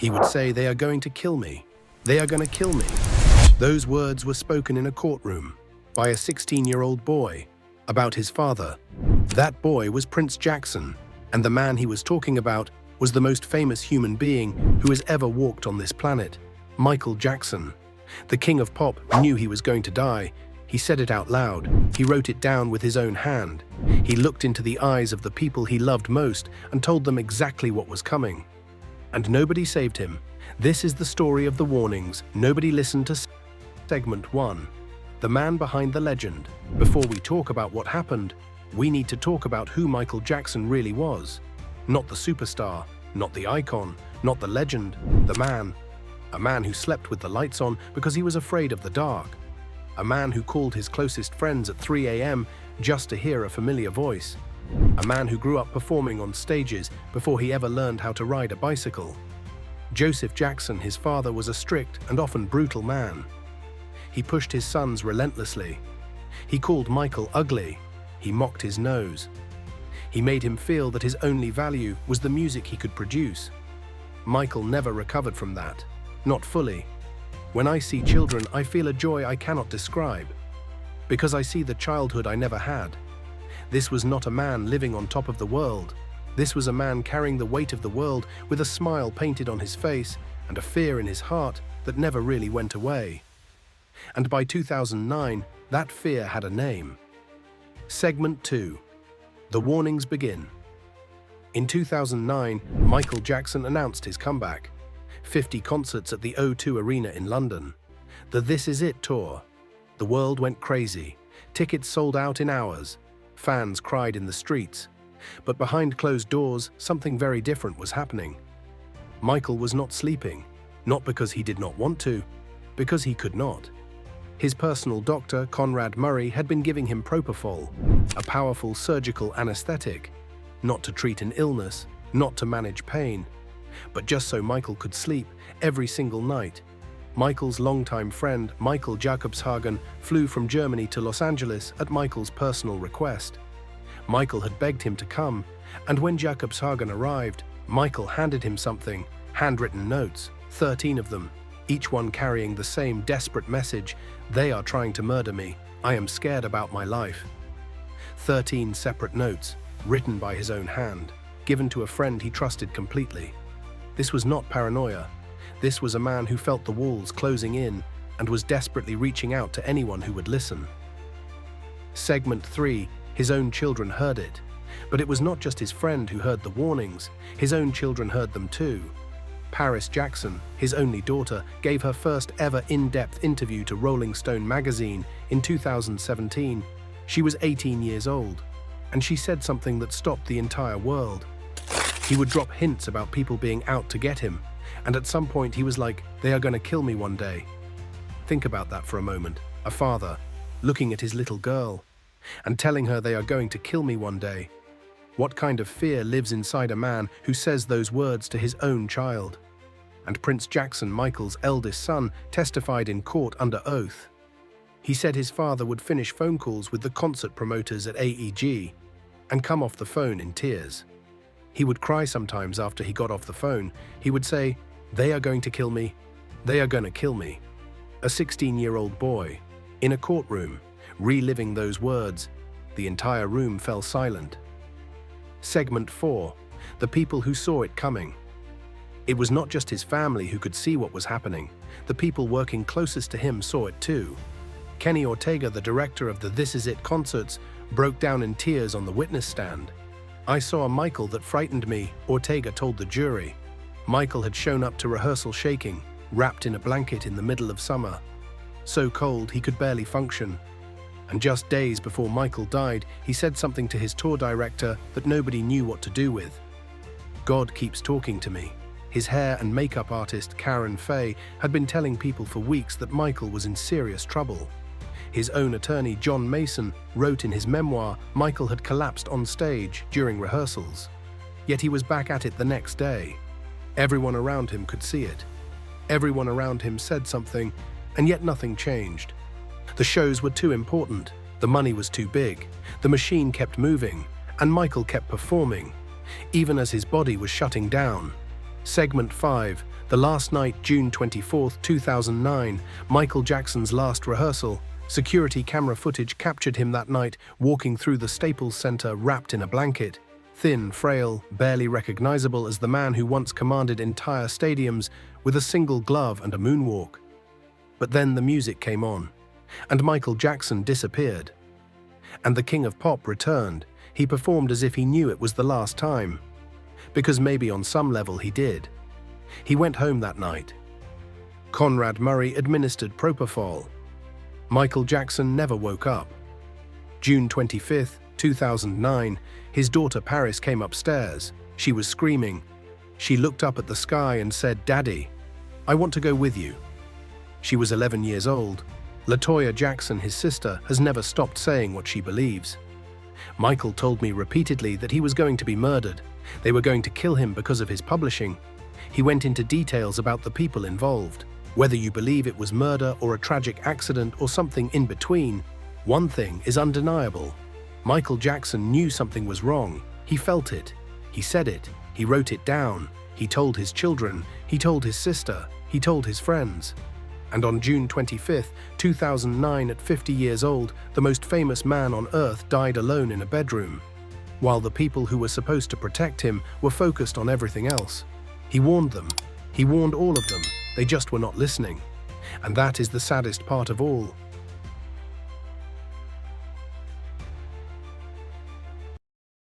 He would say, "They are going to kill me. They are going to kill me." Those words were spoken in a courtroom by a 16-year-old boy about his father. That boy was Prince Jackson, and the man he was talking about was the most famous human being who has ever walked on this planet, Michael Jackson. The king of pop knew he was going to die. He said it out loud. He wrote it down with his own hand. He looked into the eyes of the people he loved most and told them exactly what was coming. And nobody saved him. This is the story of the warnings. Nobody listened to segment 1. The man behind the legend. Before we talk about what happened, we need to talk about who Michael Jackson really was. Not the superstar, not the icon, not the legend, the man. A man who slept with the lights on because he was afraid of the dark. A man who called his closest friends at 3 a.m. just to hear a familiar voice. A man who grew up performing on stages before he ever learned how to ride a bicycle. Joseph Jackson, his father, was a strict and often brutal man. He pushed his sons relentlessly. He called Michael ugly. He mocked his nose. He made him feel that his only value was the music he could produce. Michael never recovered from that. Not fully. When I see children, I feel a joy I cannot describe, because I see the childhood I never had. This was not a man living on top of the world. This was a man carrying the weight of the world with a smile painted on his face and a fear in his heart that never really went away. And by 2009, that fear had a name. Segment 2. The warnings begin. In 2009, Michael Jackson announced his comeback. 50 concerts at the O2 Arena in London. The This Is It tour. The world went crazy. Tickets sold out in hours. Fans cried in the streets. But behind closed doors, something very different was happening. Michael was not sleeping, not because he did not want to, because he could not. His personal doctor, Conrad Murray, had been giving him propofol, a powerful surgical anesthetic, not to treat an illness, not to manage pain, but just so Michael could sleep every single night. Michael's longtime friend, Michael Jakobshagen, flew from Germany to Los Angeles at Michael's personal request. Michael had begged him to come, and when Jakobshagen arrived, Michael handed him something, handwritten notes, 13 of them, each one carrying the same desperate message: "They are trying to murder me. I am scared about my life." 13 separate notes, written by his own hand, given to a friend he trusted completely. This was not paranoia. This was a man who felt the walls closing in and was desperately reaching out to anyone who would listen. Segment 3. His own children heard it. But it was not just his friend who heard the warnings. His own children heard them too. Paris Jackson, his only daughter, gave her first ever in-depth interview to Rolling Stone magazine in 2017. She was 18 years old, and she said something that stopped the entire world. He would drop hints about people being out to get him, and at some point he was like, "They are going to kill me one day." Think about that for a moment. A father looking at his little girl and telling her they are going to kill me one day. What kind of fear lives inside a man who says those words to his own child? And Prince Jackson, Michael's eldest son, testified in court under oath. He said his father would finish phone calls with the concert promoters at AEG and come off the phone in tears. He would cry sometimes after he got off the phone. He would say, "They are going to kill me. They are going to kill me." A 16-year-old boy, in a courtroom, reliving those words. The entire room fell silent. Segment 4. The people who saw it coming. It was not just his family who could see what was happening. The people working closest to him saw it too. Kenny Ortega, the director of the This Is It concerts, broke down in tears on the witness stand. "I saw a Michael that frightened me," Ortega told the jury. Michael had shown up to rehearsal shaking, wrapped in a blanket in the middle of summer. So cold he could barely function. And just days before Michael died, he said something to his tour director that nobody knew what to do with. "God keeps talking to me." His hair and makeup artist, Karen Fay, had been telling people for weeks that Michael was in serious trouble. His own attorney, John Mason, wrote in his memoir Michael had collapsed on stage during rehearsals. Yet he was back at it the next day. Everyone around him could see it. Everyone around him said something, and yet nothing changed. The shows were too important, the money was too big, the machine kept moving, and Michael kept performing, even as his body was shutting down. Segment 5. The last night, June 24, 2009. Michael Jackson's last rehearsal. Security camera footage captured him that night, walking through the Staples Center wrapped in a blanket. Thin, frail, barely recognizable as the man who once commanded entire stadiums with a single glove and a moonwalk. But then the music came on, and Michael Jackson disappeared. And the king of pop returned. He performed as if he knew it was the last time. Because maybe on some level he did. He went home that night. Conrad Murray administered propofol. Michael Jackson never woke up. June 25, 2009, his daughter Paris came upstairs. She was screaming. She looked up at the sky and said, "Daddy, I want to go with you." She was 11 years old. LaToya Jackson, his sister, has never stopped saying what she believes. Michael told me repeatedly that he was going to be murdered. They were going to kill him because of his publishing. He went into details about the people involved. Whether you believe it was murder or a tragic accident or something in between, one thing is undeniable. Michael Jackson knew something was wrong. He felt it. He said it. He wrote it down. He told his children. He told his sister. He told his friends. And on June 25, 2009, at 50 years old, the most famous man on earth died alone in a bedroom, while the people who were supposed to protect him were focused on everything else. He warned them. He warned all of them. They just were not listening. And that is the saddest part of all.